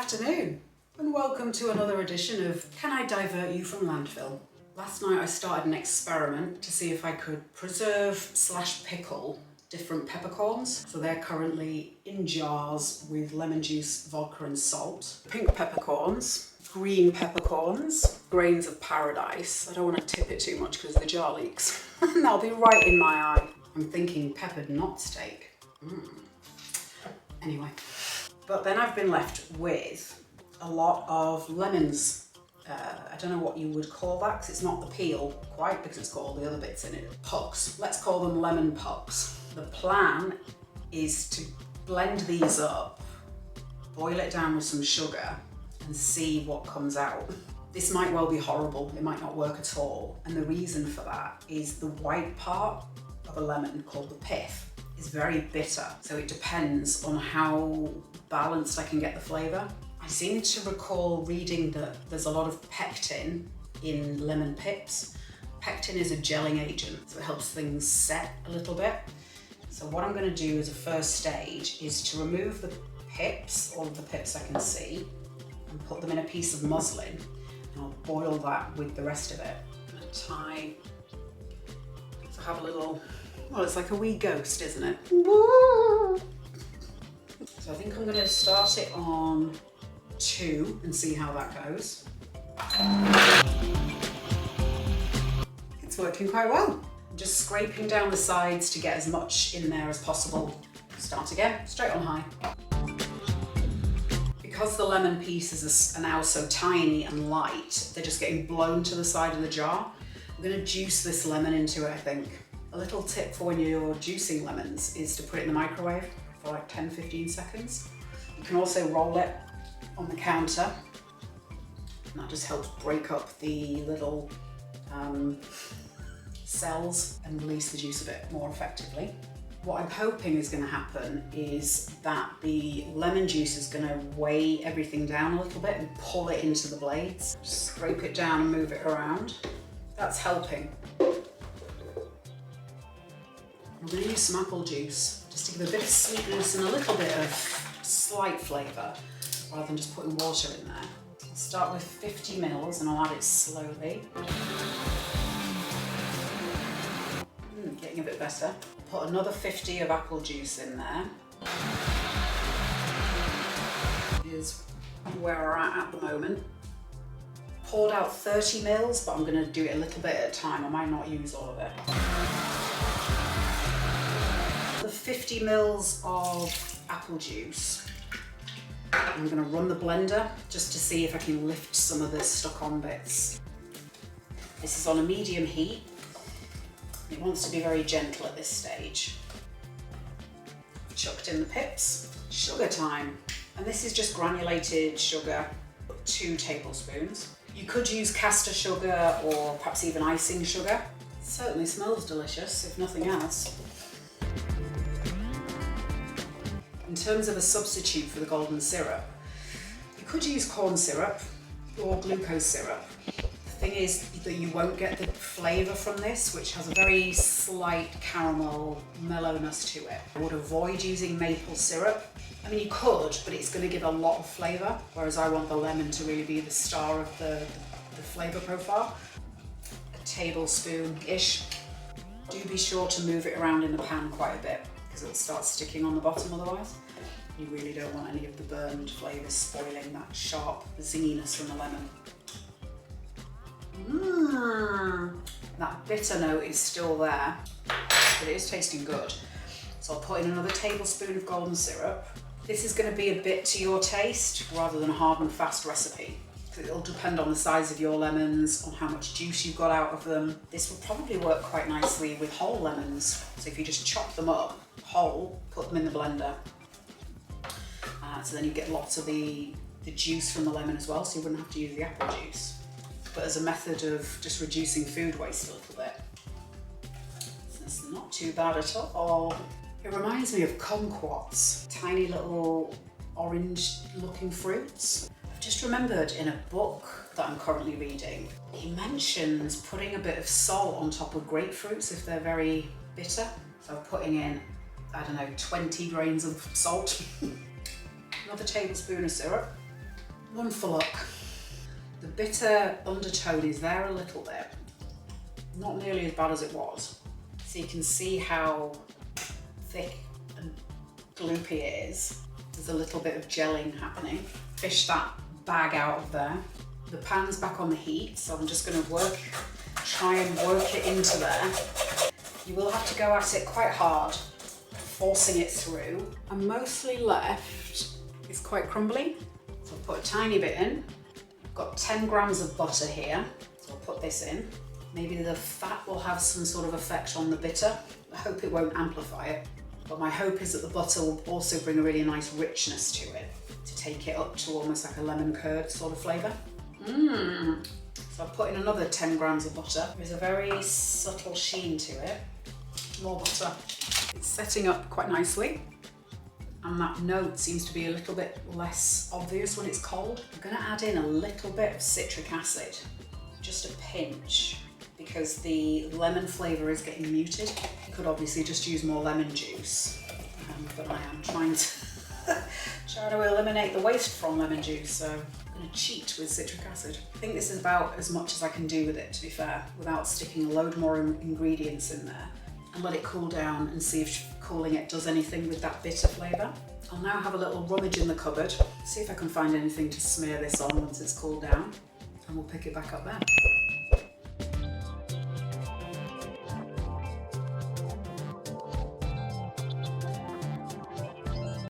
afternoon and welcome to another edition of Can I Divert You from Landfill? Last night I started an experiment to see if I could preserve/pickle different peppercorns. So they're currently in jars with lemon juice, vodka and salt. Pink peppercorns, green peppercorns, grains of paradise. I don't want to tip it too much because the jar leaks. And that'll be right in my eye. I'm thinking peppered knot steak. Anyway, but then I've been left with a lot of lemons. I don't know what you would call that because it's not the peel quite because it's got all the other bits in it. Pucks, let's call them lemon pucks. The plan is to blend these up, boil it down with some sugar and see what comes out. This might well be horrible, it might not work at all. And the reason for that is the white part of a lemon called the pith is very bitter. So it depends on how balanced I can get the flavour. I seem to recall reading that there's a lot of pectin in lemon pips. Pectin is a gelling agent, so it helps things set a little bit. So what I'm going to do as a first stage is to remove the pips, all of the pips I can see, and put them in a piece of muslin, and I'll boil that with the rest of it. I'm going to tie, so I have a little, well, it's like a wee ghost, isn't it? So I think I'm going to start it on 2 and see how that goes. It's working quite well. I'm just scraping down the sides to get as much in there as possible. Start again, straight on high. Because the lemon pieces are now so tiny and light, they're just getting blown to the side of the jar. I'm going to juice this lemon into it, I think. A little tip for when you're juicing lemons is to put it in the microwave for like 10-15 seconds. You can also roll it on the counter, and that just helps break up the little cells and release the juice a bit more effectively. What I'm hoping is going to happen is that the lemon juice is going to weigh everything down a little bit and pull it into the blades. Just scrape it down and move it around. That's helping. I'm going to use some apple juice just to give a bit of sweetness and a little bit of slight flavour rather than just putting water in there. I'll start with 50 mils and I'll add it slowly. Getting a bit better. Put another 50 of apple juice in there. Here's where we're at the moment. Poured out 30 mils, but I'm going to do it a little bit at a time. I might not use all of it. The 50 mils of apple juice. I'm going to run the blender just to see if I can lift some of the stuck on bits. This is on a medium heat. It wants to be very gentle at this stage. Chucked in the pips. Sugar time. And this is just granulated sugar, 2 tablespoons. You could use caster sugar or perhaps even icing sugar. It certainly smells delicious, if nothing else. In terms of a substitute for the golden syrup, you could use corn syrup or glucose syrup. The thing is that you won't get the flavour from this, which has a very slight caramel mellowness to it. I would avoid using maple syrup. I mean, you could, but it's going to give a lot of flavour, whereas I want the lemon to really be the star of the flavour profile. A tablespoon-ish. Do be sure to move it around in the pan quite a bit, because it'll start sticking on the bottom otherwise. You really don't want any of the burned flavours spoiling that sharp zinginess from the lemon. That bitter note is still there, but it is tasting good. So I'll put in another tablespoon of golden syrup. This is going to be a bit to your taste rather than a hard and fast recipe. It'll depend on the size of your lemons, on how much juice you've got out of them. This will probably work quite nicely with whole lemons. So if you just chop them up whole, put them in the blender. So then you get lots of the juice from the lemon as well, so you wouldn't have to use the apple juice. But as a method of just reducing food waste a little bit. So it's not too bad at all. It reminds me of kumquats, tiny little orange looking fruits. I've just remembered in a book that I'm currently reading, he mentions putting a bit of salt on top of grapefruits if they're very bitter. So I'm putting in, I don't know, 20 grains of salt, another tablespoon of syrup, One for luck. The bitter undertone is there a little bit. Not nearly as bad as it was. So you can see how thick and gloopy it is. There's a little bit of gelling happening. Fish that bag out of there. The pan's back on the heat, so I'm just going to try and work it into there. You will have to go at it quite hard, forcing it through. I'm mostly left is quite crumbly, so I'll put a tiny bit in. I've got 10 grams of butter here, so I'll put this in. Maybe the fat will have some sort of effect on the bitter. I hope it won't amplify it, but my hope is that the butter will also bring a really nice richness to it, to take it up to almost like a lemon curd sort of flavour. So I've put in another 10 grams of butter. There's a very subtle sheen to it. More butter. It's setting up quite nicely, and that note seems to be a little bit less obvious when it's cold. I'm going to add in a little bit of citric acid, just a pinch, because the lemon flavour is getting muted. You could obviously just use more lemon juice, but I am trying to eliminate the waste from lemon juice, so I'm going to cheat with citric acid. I think this is about as much as I can do with it, to be fair, without sticking a load more ingredients in there. And let it cool down and see if cooling it does anything with that bitter flavour. I'll now have a little rummage in the cupboard, see if I can find anything to smear this on once it's cooled down, and we'll pick it back up then.